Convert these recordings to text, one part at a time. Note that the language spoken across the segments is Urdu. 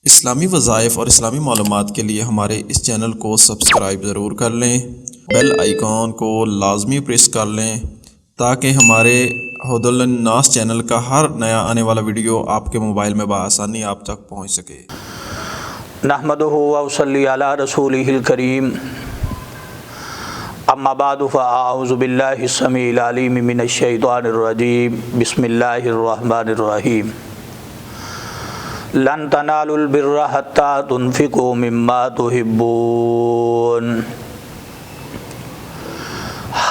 اسلامی وظائف اور اسلامی معلومات کے لیے ہمارے اس چینل کو سبسکرائب ضرور کر لیں، بیل آئیکن کو لازمی پریس کر لیں تاکہ ہمارے ہدی للناس چینل کا ہر نیا آنے والا ویڈیو آپ کے موبائل میں بآسانی آپ تک پہنچ سکے۔ نحمدہ ونصلی علی رسولہ الکریم، اما بعد فاعوذ باللہ السمیع العلیم من الشیطان الرجیم، بسم اللہ الرحمن الرحیم۔ لن تنالوا البر حتى تنفقوا مما تحبون،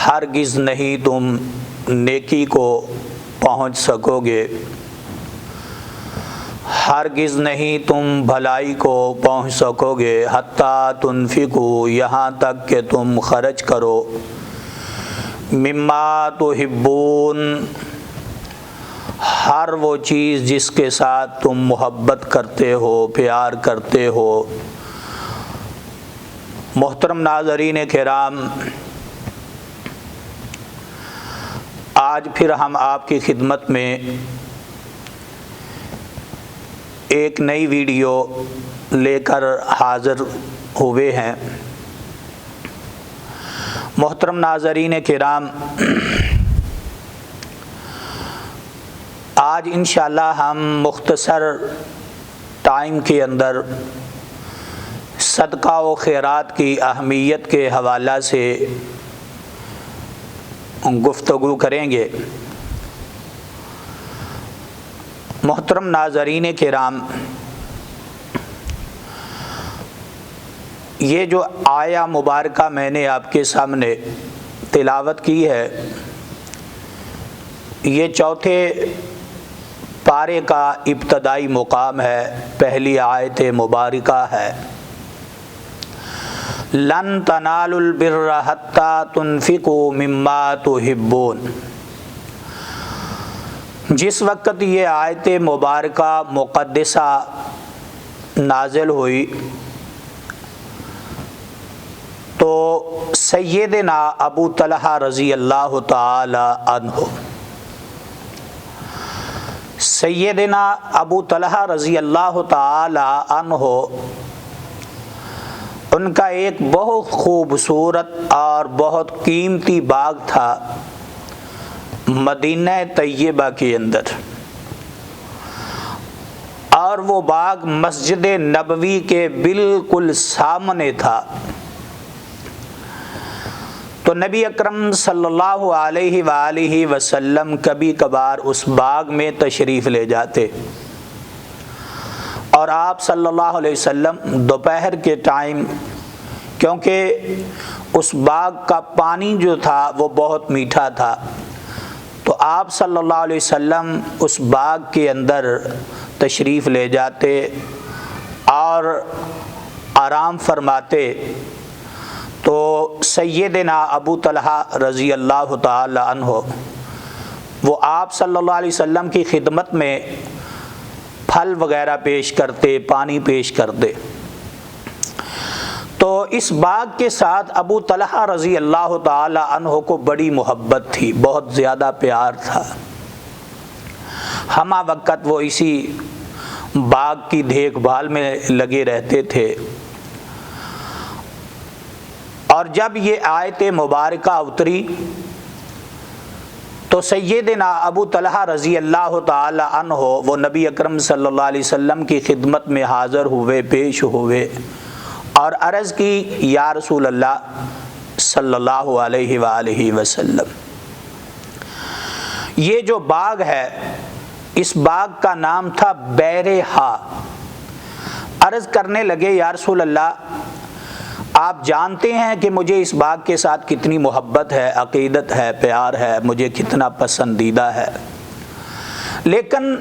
ہرگز نہیں تم نیکی کو پہنچ سکو گے، ہرگز نہیں تم بھلائی کو پہنچ سکو گے، حتیٰ تنفقوا، یہاں تک کہ تم خرچ کرو، مما تحبون، ہر وہ چیز جس کے ساتھ تم محبت کرتے ہو، پیار کرتے ہو۔ محترم ناظرین کرام، آج پھر ہم آپ کی خدمت میں ایک نئی ویڈیو لے کر حاضر ہوئے ہیں۔ محترم ناظرین کرام، آج انشاءاللہ ہم مختصر ٹائم کے اندر صدقہ و خیرات کی اہمیت کے حوالہ سے گفتگو کریں گے۔ محترم ناظرین کرام، یہ جو آیہ مبارکہ میں نے آپ کے سامنے تلاوت کی ہے، یہ چوتھے پارے کا ابتدائی مقام ہے، پہلی آیت مبارکہ ہے۔ لن تنالوا البر حتى تنفقوا مما تحبون۔ جس وقت یہ آیت مبارکہ مقدسہ نازل ہوئی تو سیدنا ابو طلحہ رضی اللہ تعالی عنہ، سیدنا ابو طلحہ رضی اللہ تعالی عنہ، ان کا ایک بہت خوبصورت اور بہت قیمتی باغ تھا مدینہ طیبہ کے اندر، اور وہ باغ مسجد نبوی کے بالکل سامنے تھا۔ تو نبی اکرم صلی اللہ علیہ وآلہ وسلم کبھی کبھار اس باغ میں تشریف لے جاتے، اور آپ صلی اللہ علیہ وسلم دوپہر کے ٹائم، کیونکہ اس باغ کا پانی جو تھا وہ بہت میٹھا تھا، تو آپ صلی اللہ علیہ وسلم اس باغ کے اندر تشریف لے جاتے اور آرام فرماتے۔ تو سیدنا ابو طلحہ رضی اللہ تعالی عنہ وہ آپ صلی اللہ علیہ وسلم کی خدمت میں پھل وغیرہ پیش کرتے، پانی پیش کرتے۔ تو اس باغ کے ساتھ ابو طلحہ رضی اللہ تعالی عنہ کو بڑی محبت تھی، بہت زیادہ پیار تھا۔ ہمہ وقت وہ اسی باغ کی دیکھ بھال میں لگے رہتے تھے، اور جب یہ آیت مبارکہ اتری تو سیدنا ابو طلحہ رضی اللہ تعالی عنہ وہ نبی اکرم صلی اللہ علیہ وسلم کی خدمت میں حاضر ہوئے، پیش ہوئے، اور عرض کی، یا رسول اللہ صلی اللہ علیہ وآلہ وسلم، یہ جو باغ ہے اس باغ کا نام تھا بیرہا۔ عرض کرنے لگے، یا رسول اللہ آپ جانتے ہیں کہ مجھے اس باغ کے ساتھ کتنی محبت ہے، عقیدت ہے، پیار ہے، مجھے کتنا پسندیدہ ہے، لیکن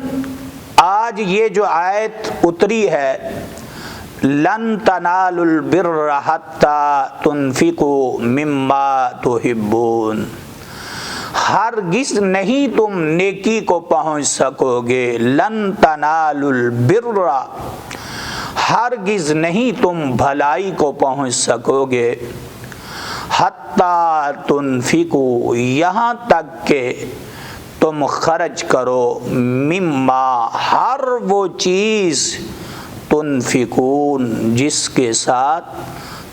آج یہ جو آیت اتری ہے، لن تنالوا البر حتى تنفقوا مما تحبون، ہرگز نہیں تم نیکی کو پہنچ سکو گے، لن تنالوا البر، ہرگز نہیں تم بھلائی کو پہنچ سکو گے، حتیٰ تنفقوا، یہاں تک کہ تم خرچ کرو، مما، ہر وہ چیز تنفقون، جس کے ساتھ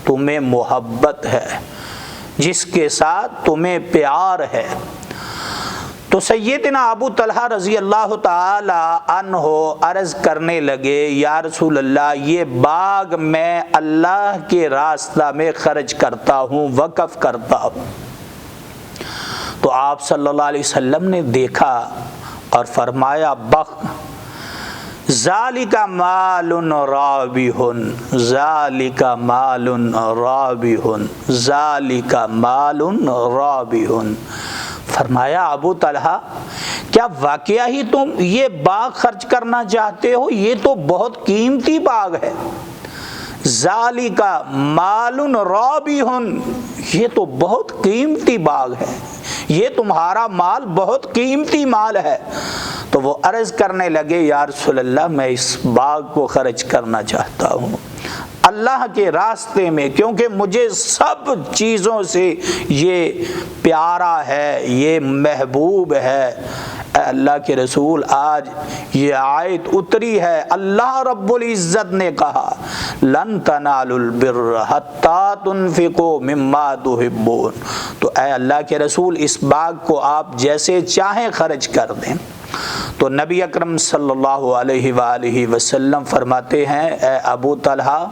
تمہیں محبت ہے، جس کے ساتھ تمہیں پیار ہے۔ تو سیدنا ابو طلحہ رضی اللہ تعالی عنہ عرض کرنے لگے یا رسول اللہ یہ باغ میں اللہ کے راستہ میں خرچ کرتا ہوں، وقف کرتا ہوں۔ تو آپ صلی اللہ علیہ وسلم نے دیکھا اور فرمایا بخ ذالک مال رابح، ذالک مال رابح، ذالک مال رابح۔ فرمایا ابو طلحہ کیا واقعہ ہی تم یہ باغ خرچ کرنا چاہتے ہو؟ یہ تو بہت قیمتی باغ ہے۔ ذالک مال رابح، یہ تو بہت قیمتی باغ ہے، یہ تمہارا مال بہت قیمتی مال ہے۔ تو وہ عرض کرنے لگے یا رسول اللہ میں اس باغ کو خرچ کرنا چاہتا ہوں اللہ کے راستے میں، کیونکہ مجھے سب چیزوں سے یہ پیارا ہے، یہ محبوب ہے۔ اے اللہ کے رسول آج یہ آیت اتری ہے، اللہ رب العزت نے کہا لن تنالوا البر حتی تنفقوا مما تحبون۔ تو اے اللہ کے رسول اس باغ کو آپ جیسے چاہیں خرچ کر دیں۔ تو نبی اکرم صلی اللہ علیہ وآلہ وسلم فرماتے ہیں اے ابو طلحہ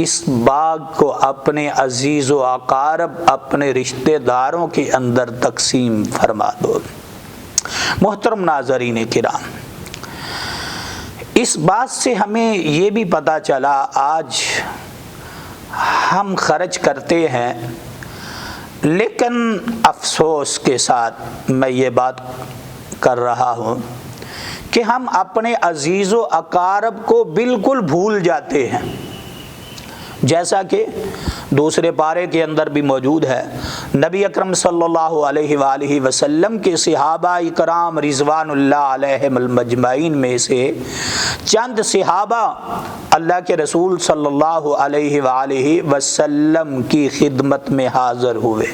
اس باغ کو اپنے عزیز و اقارب، اپنے رشتہ داروں کے اندر تقسیم فرما دو۔ محترم ناظرین کرام، اس بات سے ہمیں یہ بھی پتہ چلا آج ہم خرچ کرتے ہیں، لیکن افسوس کے ساتھ میں یہ بات کر رہا ہوں کہ ہم اپنے عزیز و اقارب کو بالکل بھول جاتے ہیں، جیسا کہ دوسرے پارے کے اندر بھی موجود ہے۔ نبی اکرم صلی اللہ علیہ وآلہ وسلم کے صحابہ اکرام رضوان اللہ علیہم المجمعین میں سے چند صحابہ اللہ کے رسول صلی اللہ علیہ وآلہ وسلم کی خدمت میں حاضر ہوئے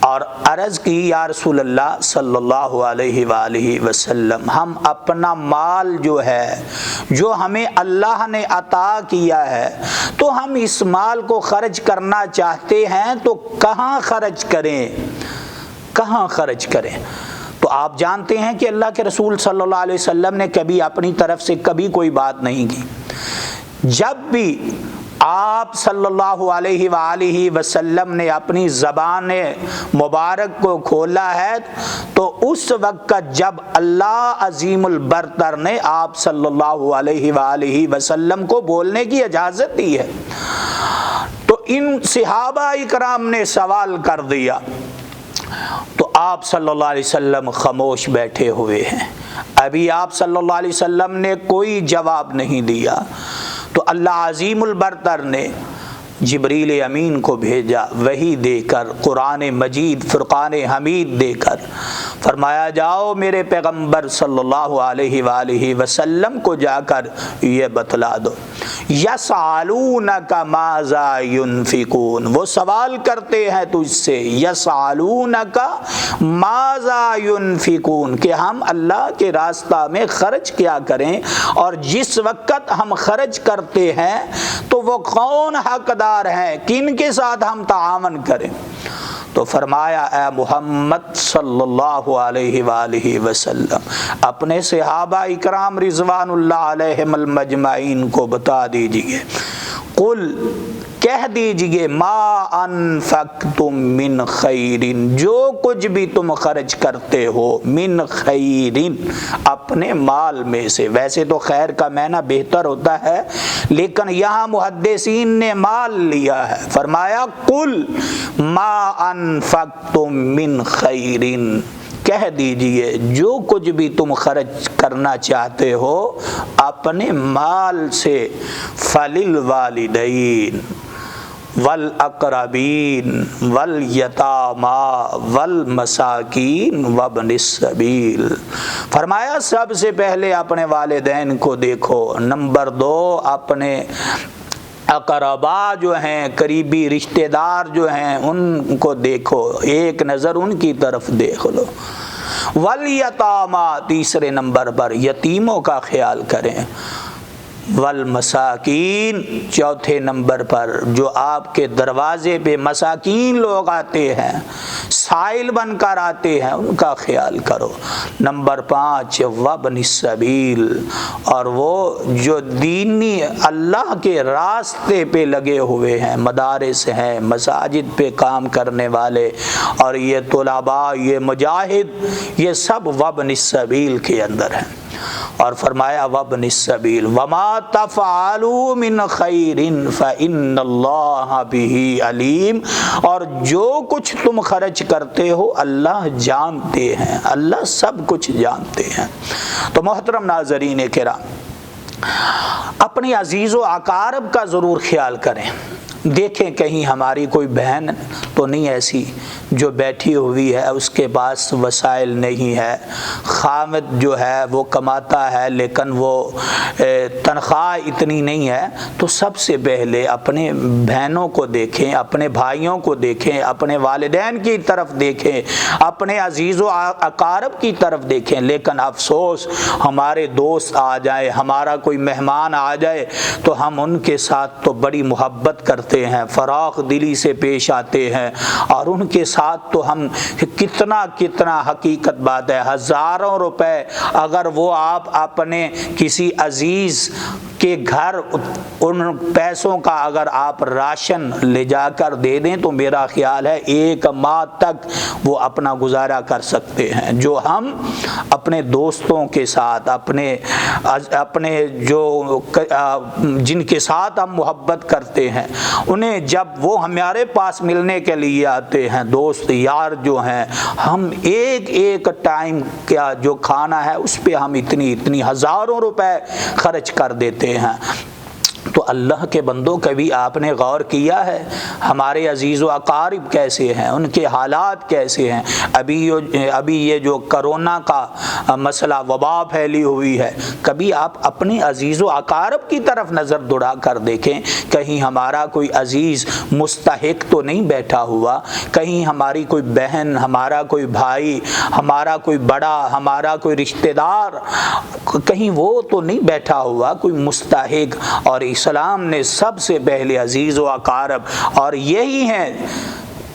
اور عرض کی یا رسول اللہ صلی اللہ علیہ وآلہ وسلم ہم اپنا مال جو ہے جو ہمیں اللہ نے عطا کیا ہے تو ہم اس مال کو خرچ کرنا چاہتے ہیں، تو کہاں خرچ کریں، کہاں خرچ کریں؟ تو آپ جانتے ہیں کہ اللہ کے رسول صلی اللہ علیہ وسلم نے کبھی اپنی طرف سے کبھی کوئی بات نہیں کی۔ جب بھی آپ صلی اللہ علیہ وآلہ وسلم نے اپنی زبان مبارک کو کھولا ہے تو اس وقت جب اللہ عظیم البرتر نے آپ صلی اللہ علیہ وآلہ وسلم کو بولنے کی اجازت دی ہے، تو ان صحابہ اکرام نے سوال کر دیا تو آپ صلی اللہ علیہ وسلم خاموش بیٹھے ہوئے ہیں۔ ابھی آپ صلی اللہ علیہ وسلم نے کوئی جواب نہیں دیا تو اللہ عظیم البرتر نے جبریل امین کو بھیجا، وحی دے کر، قرآن مجید فرقان حمید دے کر فرمایا جاؤ میرے پیغمبر صلی اللہ علیہ وآلہ وسلم کو جا کر یہ بتلا دو، یسألونک ماذا ینفقون، وہ سوال کرتے ہیں تجھ سے، یسألونک ماذا ینفقون، کہ ہم اللہ کے راستہ میں خرچ کیا کریں، اور جس وقت ہم خرچ کرتے ہیں تو وہ کون حقدار ہیں، کن کے ساتھ ہم تعاون کریں؟ تو فرمایا اے محمد صلی اللہ علیہ وآلہ وسلم اپنے صحابہ اکرام رضوان اللہ علیہم المجمعین کو بتا دیجئے، قل کہہ دیجئے، ما انفقتم من خیر، جو کچھ بھی تم خرچ کرتے ہو، من خیر، اپنے مال میں سے۔ ویسے تو خیر کا معنی بہتر ہوتا ہے، لیکن یہاں محدثین نے مال لیا ہے، فرمایا قل ما انفقتم من خیر، کہہ دیجئے جو کچھ بھی تم خرچ کرنا چاہتے ہو اپنے مال سے، فللوالدین والاقربین والیتامی والمساکین وابن السبیل، فرمایا سب سے پہلے اپنے والدین کو دیکھو، نمبر 2 اپنے اقربا جو ہیں، قریبی رشتہ دار جو ہیں ان کو دیکھو، ایک نظر ان کی طرف دیکھ لو، والیتامی، تیسرے نمبر پر یتیموں کا خیال کریں، والمساکین، چوتھے نمبر پر جو آپ کے دروازے پہ مساکین لوگ آتے ہیں، سائل بن کر آتے ہیں، ان کا خیال کرو۔ نمبر 5 وابن السبیل، اور وہ جو دینی اللہ کے راستے پہ لگے ہوئے ہیں، مدارس ہیں، مساجد پہ کام کرنے والے، اور یہ طلباء، یہ مجاہد، یہ سب وابن السبیل کے اندر ہیں۔ اور فرمایا وابن السبیل وما تفعلوا من خیر فإن اللہ بہ علیم، اور جو کچھ تم خرچ کرتے ہو اللہ جانتے ہیں، اللہ سب کچھ جانتے ہیں۔ تو محترم ناظرین کرام، اپنی عزیز و اقارب کا ضرور خیال کریں۔ دیکھیں کہیں ہماری کوئی بہن تو نہیں ایسی جو بیٹھی ہوئی ہے، اس کے پاس وسائل نہیں ہے، خامد جو ہے وہ کماتا ہے لیکن وہ تنخواہ اتنی نہیں ہے، تو سب سے پہلے اپنے بہنوں کو دیکھیں، اپنے بھائیوں کو دیکھیں، اپنے والدین کی طرف دیکھیں، اپنے عزیز و اقارب کی طرف دیکھیں۔ لیکن افسوس، ہمارے دوست آ جائے، ہمارا کوئی مہمان آ جائے تو ہم ان کے ساتھ تو بڑی محبت کرتے ہیں، فراخ دلی سے پیش آتے ہیں، اور ان کے ساتھ تو ہم کتنا حقیقت بات ہے، ہزاروں روپے اگر وہ آپ اپنے کسی عزیز کے گھر ان پیسوں کا اگر آپ راشن لے جا کر دے دیں تو میرا خیال ہے 1 ماہ تک وہ اپنا گزارا کر سکتے ہیں۔ جو ہم اپنے دوستوں کے ساتھ، اپنے جو جن کے ساتھ ہم محبت کرتے ہیں، انہیں جب وہ ہمارے پاس ملنے کے لیے آتے ہیں، دوست یار جو ہیں، ہم ایک ٹائم کا جو کھانا ہے اس پہ ہم اتنی ہزاروں روپے خرچ کر دیتے ہیں۔ تو اللہ کے بندوں، کبھی آپ نے غور کیا ہے ہمارے عزیز و اقارب کیسے ہیں، ان کے حالات کیسے ہیں؟ ابھی یہ جو کرونا کا مسئلہ، وبا پھیلی ہوئی ہے، کبھی آپ اپنے عزیز و اقارب کی طرف نظر دوڑا کر دیکھیں، کہیں ہمارا کوئی عزیز مستحق تو نہیں بیٹھا ہوا، کہیں ہماری کوئی بہن، ہمارا کوئی بھائی، ہمارا کوئی بڑا، ہمارا کوئی رشتہ دار، کہیں وہ تو نہیں بیٹھا ہوا کوئی مستحق۔ اور اسلام نے سب سے پہلے عزیز و اقارب، اور یہی ہیں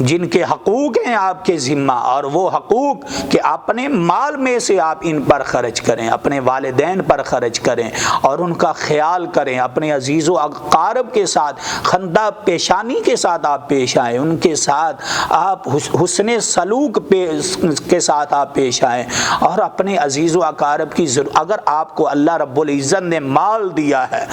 جن کے حقوق ہیں آپ کے ذمہ، اور وہ حقوق کہ اپنے مال میں سے آپ ان پر خرچ کریں، اپنے والدین پر خرچ کریں اور ان کا خیال کریں، اپنے عزیز و اقارب کے ساتھ خندہ پیشانی کے ساتھ آپ پیش آئیں، ان کے ساتھ آپ حسن سلوک کے ساتھ آپ پیش آئیں، اور اپنے عزیز و اقارب کی اگر آپ کو اللہ رب العزت نے مال دیا ہے،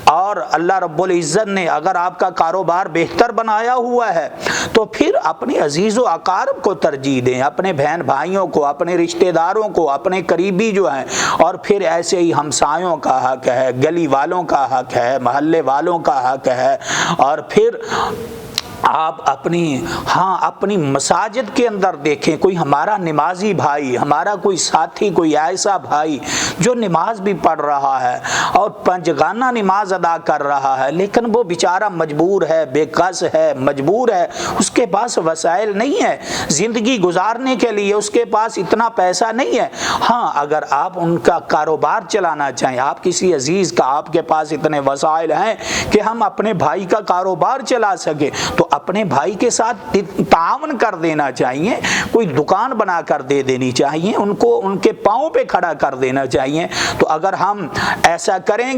اور اللہ رب العزت نے اگر آپ کا کاروبار بہتر بنایا ہوا ہے، تو پھر اپنے عزیز و اقارب کو ترجیح دیں، اپنے بہن بھائیوں کو، اپنے رشتہ داروں کو، اپنے قریبی جو ہیں، اور پھر ایسے ہی ہمسایوں کا حق ہے، گلی والوں کا حق ہے، محلے والوں کا حق ہے، اور پھر آپ اپنی مساجد کے اندر دیکھیں، کوئی ہمارا نمازی بھائی، ہمارا کوئی ساتھی، کوئی ایسا بھائی جو نماز بھی پڑھ رہا ہے اور پنجگانہ نماز ادا کر رہا ہے، لیکن وہ بیچارہ مجبور ہے، بے کس ہے، مجبور ہے، اس کے پاس وسائل نہیں ہے زندگی گزارنے کے لیے، اس کے پاس اتنا پیسہ نہیں ہے۔ ہاں، اگر آپ ان کا کاروبار چلانا چاہیں، آپ کسی عزیز کا، آپ کے پاس اتنے وسائل ہیں کہ ہم اپنے بھائی کا کاروبار چلا سکیں، تو اپنے بھائی کے ساتھ تعاون کر دینا چاہیے، کوئی دکان بنا کر دے دینی چاہیے، ان کو ان کے پاؤں پہ کھڑا کر دینا چاہیے۔ تو اگر ہم ایسا کریں